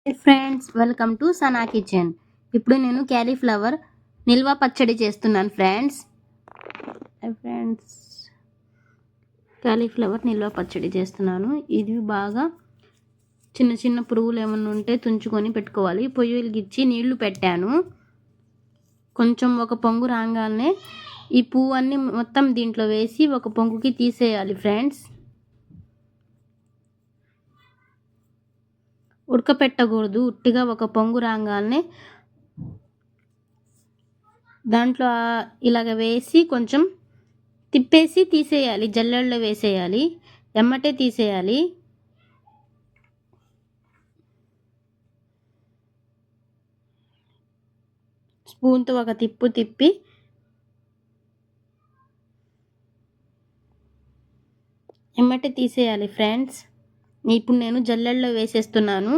Hi friends, welcome to Sana kitchen. ఇప్పుడు నేను cauliflower నిల్వ పచ్చడి చేస్తున్నాను ఫ్రెండ్స్. క్యాలీఫ్లవర్ నిల్వ పచ్చడి చేస్తున్నాను. ఇది బాగా చిన్న చిన్న పురుగులు ఏమన్నా ఉంటే తుంచుకొని పెట్టుకోవాలి. పొయ్యి వెలిగించి నీళ్లు పెట్టాను. కొంచెం ఒక పొంగు రాగానే ఈ పువ్వు మొత్తం దీంట్లో వేసి ఒక పొంగుకి తీసేయాలి ఫ్రెండ్స్. ఉడకపెట్టకూడదు. ఉట్టిగా ఒక పొంగు రాగానే దాంట్లో ఇలాగ వేసి కొంచెం తిప్పేసి తీసేయాలి. జల్లెడలో వేసేయాలి, ఎమ్మటే తీసేయాలి. స్పూన్తో ఒక తిప్పి ఎమ్మటే తీసేయాలి ఫ్రెండ్స్. ఇప్పుడు నేను జల్లెడలో వేసేస్తున్నాను.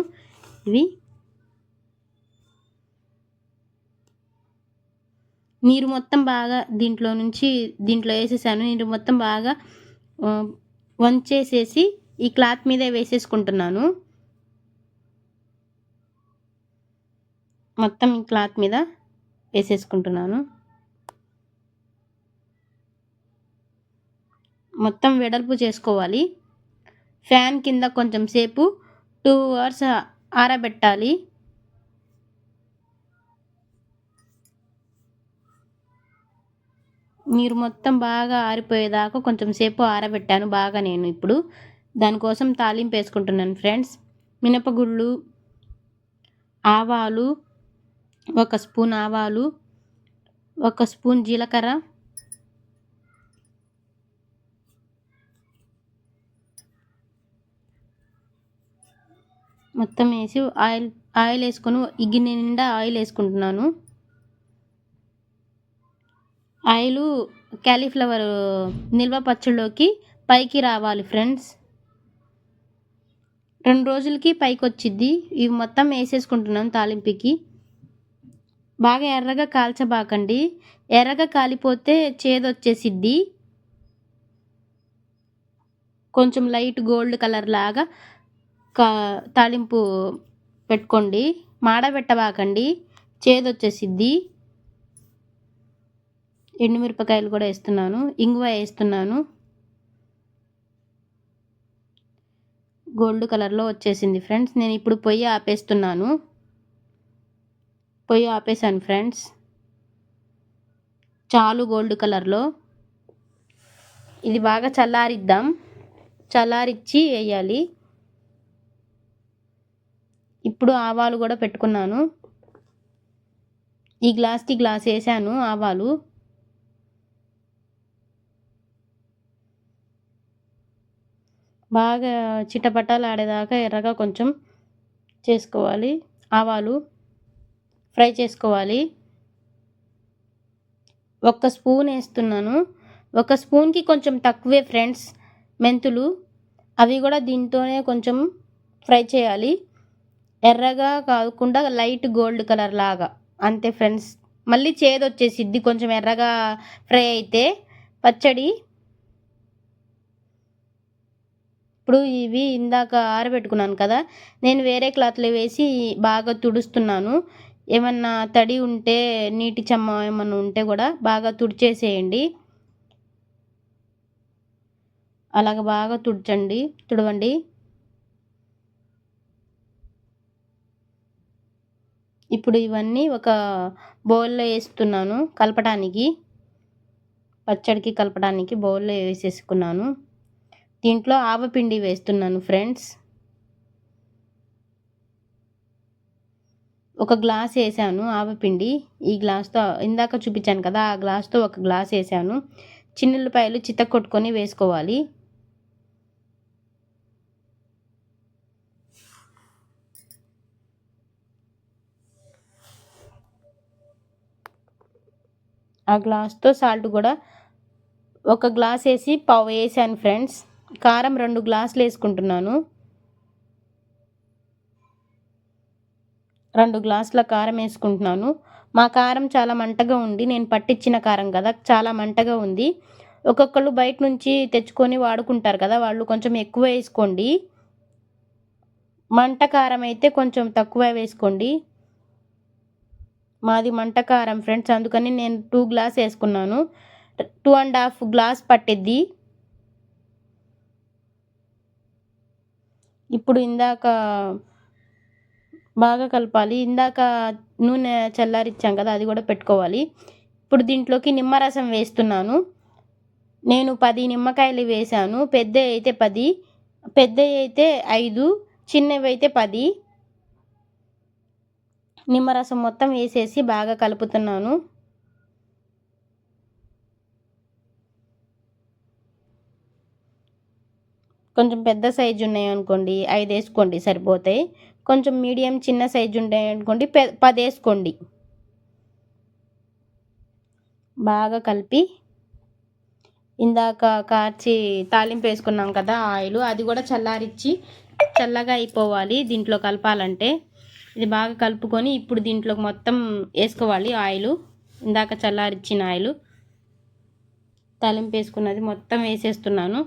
ఇవి నీరు మొత్తం బాగా దీంట్లో వేసేసాను. నీరు మొత్తం బాగా వంచేసేసి ఈ క్లాత్ మీదే వేసేసుకుంటున్నాను. మొత్తం ఈ క్లాత్ మీద వేసేసుకుంటున్నాను. మొత్తం వెడల్పు చేసుకోవాలి. ఫ్యాన్ కింద కొంచెం సేపు 2 hours ఆరబెట్టాలి. నీరు మొత్తం బాగా ఆరిపోయేదాకా కొంచెం సేపు ఆరబెట్టాను బాగా. నేను ఇప్పుడు దానికోసం తాలింపు వేసుకుంటున్నాను ఫ్రెండ్స్. మినపగుళ్ళు, ఆవాలు, 1 స్పూన్ ఆవాలు, 1 స్పూన్ జీలకర్ర, మొత్తం వేసి ఆయిల్ వేసుకొని ఈ గిన్నె నిండా ఆయిల్ వేసుకుంటున్నాను. ఆయిల్ క్యాలీఫ్లవర్ నిల్వ పచ్చడిలోకి పైకి రావాలి ఫ్రెండ్స్. 2 రోజులకి పైకి వచ్చిద్ది. ఇవి మొత్తం వేసేసుకుంటున్నాను తాలింపుకి. బాగా ఎర్రగా కాల్చబాకండి. ఎర్రగా కాలిపోతే చేదొచ్చేసిద్ది. కొంచెం లైట్ గోల్డ్ కలర్ లాగా తాలింపు పెట్టుకోండి. మాడబెట్టబాకండి, చేదొచ్చేసిద్ది. ఎండుమిరపకాయలు కూడా వేస్తున్నాను. ఇంగువ వేస్తున్నాను. గోల్డ్ కలర్లో వచ్చేసింది ఫ్రెండ్స్. నేను ఇప్పుడు పొయ్యి ఆపేస్తున్నాను. పొయ్యి ఆపేసాను ఫ్రెండ్స్. చాలు గోల్డ్ కలర్లో. ఇది బాగా చల్లారిద్దాం. చల్లారిచ్చి వేయాలి. ఇప్పుడు ఆవాలు కూడా పెట్టుకున్నాను. ఈ గ్లాస్కి గ్లాస్ వేసాను ఆవాలు. బాగా చిటపటాలు ఆడేదాకా ఎర్రగా కొంచెం చేసుకోవాలి. ఆవాలు ఫ్రై చేసుకోవాలి. 1 స్పూన్ వేస్తున్నాను. 1 స్పూన్కి కొంచెం తక్కువే ఫ్రెండ్స్ మెంతులు. అవి కూడా దీంతోనే కొంచెం ఫ్రై చేయాలి. ఎర్రగా కాకుండా లైట్ గోల్డ్ కలర్ లాగా, అంతే ఫ్రెండ్స్. మళ్ళీ చేదొచ్చేసిద్ది కొంచెం ఎర్రగా ఫ్రై అయితే పచ్చడి. ఇప్పుడు ఇవి ఇందాక ఆరబెట్టుకున్నాను కదా, నేను వేరే క్లాత్లో వేసి బాగా తుడుస్తున్నాను. ఏమన్నా తడి ఉంటే, నీటి చెమ్మ ఏమన్నా ఉంటే కూడా బాగా తుడిచేసేయండి. అలాగ బాగా తుడవండి. ఇప్పుడు ఇవన్నీ ఒక బౌల్లో వేస్తున్నాను కలపడానికి. పచ్చడికి కలపడానికి బౌల్లో వేసేసుకున్నాను. దీంట్లో ఆవపిండి వేస్తున్నాను ఫ్రెండ్స్. 1 గ్లాస్ వేసాను ఆవపిండి. ఈ గ్లాస్తో ఇందాక చూపించాను కదా, ఆ గ్లాస్తో 1 గ్లాస్ వేసాను. చిన్నుల్లిపాయలు చితక్కొట్టుకొని వేసుకోవాలి. ఆ గ్లాస్తో సాల్ట్ కూడా 1 గ్లాస్ వేసి పావు వేసాను ఫ్రెండ్స్. కారం 2 గ్లాసులు వేసుకుంటున్నాను. 2 గ్లాసుల కారం వేసుకుంటున్నాను. మా కారం చాలా మంటగా ఉంది. నేను పట్టించిన కారం కదా, చాలా మంటగా ఉంది. ఒక్కొక్కరు బయట నుంచి తెచ్చుకొని వాడుకుంటారు కదా, వాళ్ళు కొంచెం ఎక్కువ వేసుకోండి. మంట కారం అయితే కొంచెం తక్కువ వేసుకోండి. మాది మంట కారం ఫ్రెండ్స్, అందుకని నేను 2 గ్లాస్ వేసుకున్నాను. 2.5 గ్లాస్ పట్టిద్ది. ఇప్పుడు ఇందాక బాగా కలపాలి. ఇందాక నూనె చల్లారిచ్చాం కదా, అది కూడా పెట్టుకోవాలి. ఇప్పుడు దీంట్లోకి నిమ్మరసం వేస్తున్నాను. నేను 10 నిమ్మకాయలు వేసాను. పెద్దవి అయితే 10, పెద్దవి అయితే 5, చిన్నవి అయితే 10. నిమ్మరసం మొత్తం వేసేసి బాగా కలుపుతున్నాను. కొంచెం పెద్ద సైజు ఉన్నాయి అనుకోండి 5 వేసుకోండి సరిపోతాయి. కొంచెం మీడియం చిన్న సైజు ఉంటాయి అనుకోండి 10 వేసుకోండి. బాగా కలిపి ఇందాక కార్చి తాలింపు వేసుకున్నాం కదా ఆయిల్, అది కూడా చల్లగా అయిపోవాలి దీంట్లో కలపాలంటే. ఇది బాగా కలుపుకొని ఇప్పుడు దీంట్లోకి మొత్తం వేసుకోవాలి ఆయిల్. ఇందాక చల్లారిచ్చిన ఆయిల్ తాలింపు వేసుకున్నది మొత్తం వేసేస్తున్నాను.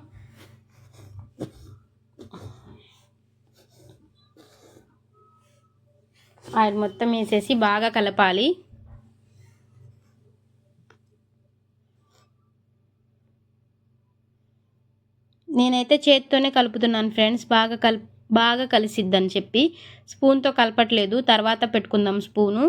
ఆయిల్ మొత్తం వేసేసి బాగా కలపాలి. నేనైతే చేతితోనే కలుపుతున్నాను ఫ్రెండ్స్, బాగా కలిసిద్దని చెప్పి. స్పూన్తో కలపట్లేదు, తర్వాత పెట్టుకుందాం స్పూను.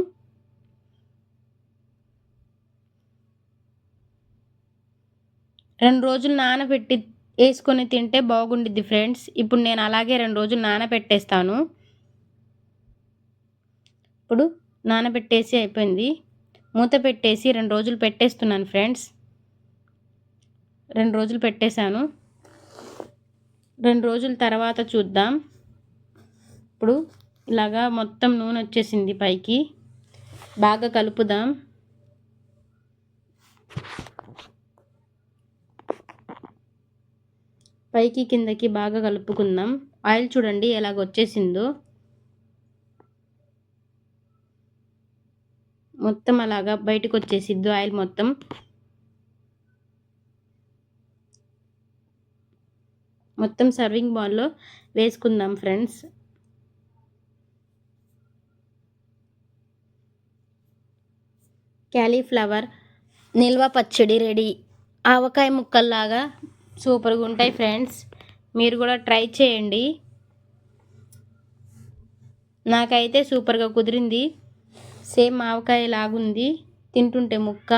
రెండు రోజులు నానబెట్టి వేసుకొని తింటే బాగుండిద్ది ఫ్రెండ్స్. ఇప్పుడు నేను అలాగే 2 రోజులు నానబెట్టేస్తాను. ఇప్పుడు నానబెట్టేసి అయిపోయింది. మూత పెట్టేసి 2 రోజులు పెట్టేస్తున్నాను ఫ్రెండ్స్. 2 రోజులు పెట్టేశాను. 2 రోజుల తర్వాత చూద్దాం. ఇప్పుడు ఇలాగా మొత్తం నూనె వచ్చేసింది పైకి. బాగా కలుపుదాం. పైకి కిందకి బాగా కలుపుకుందాం. ఆయిల్ చూడండి ఎలాగ వచ్చేసిందో. మొత్తం అలాగా బయటకు వచ్చేసిద్దు ఆయిల్ మొత్తం. మొత్తం సర్వింగ్ బౌల్లో వేసుకుందాం ఫ్రెండ్స్. క్యాలీఫ్లవర్ నిల్వ పచ్చడి రెడీ. ఆవకాయ ముక్కల్లాగా సూపర్గా ఉంటాయి ఫ్రెండ్స్. మీరు కూడా ట్రై చేయండి. నాకైతే సూపర్గా కుదిరింది. సేమ్ ఆవకాయ లాగుంది తింటుంటే ముక్క.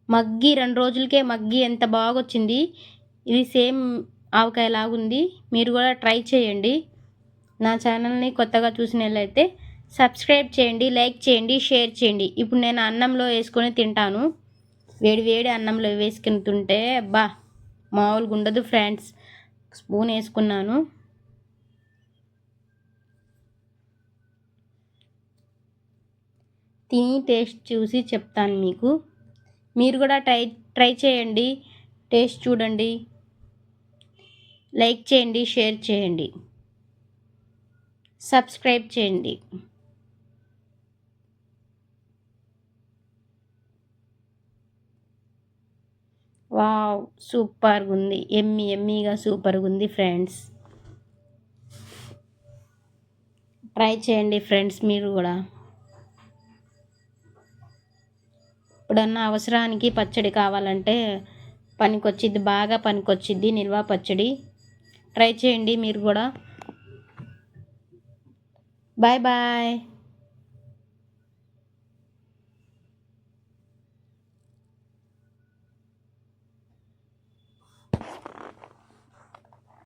2 రోజులకే మగ్గి ఎంత బాగొచ్చింది. ఇది సేమ్ ఆవకాయ లాగుంది. మీరు కూడా ట్రై చేయండి. నా ఛానల్ని కొత్తగా చూసినట్లయితే సబ్స్క్రైబ్ చేయండి, లైక్ చేయండి, షేర్ చేయండి. ఇప్పుడు నేను అన్నంలో వేసుకొని తింటాను. వేడి అన్నంలో వేసుకుని తింటే మామూలుగా ఉండదు ఫ్రెండ్స్. స్పూన్ వేసుకున్నాను. తిని టేస్ట్ చూసి చెప్తాను మీకు. మీరు కూడా ట్రై చేయండి, టేస్ట్ చూడండి, లైక్ చేయండి, షేర్ చేయండి, సబ్స్క్రైబ్ చేయండి. వావ్, సూపర్గా ఉంది. ఎమ్మీగా సూపర్గా ఉంది ఫ్రెండ్స్. ట్రై చేయండి ఫ్రెండ్స్ మీరు కూడా. ఇప్పుడన్నా అవసరానికి పచ్చడి కావాలంటే పనికొచ్చిద్ది, బాగా పనికొచ్చిద్ది నిల్వ పచ్చడి. ట్రై చేయండి మీరు కూడా. బాయ్.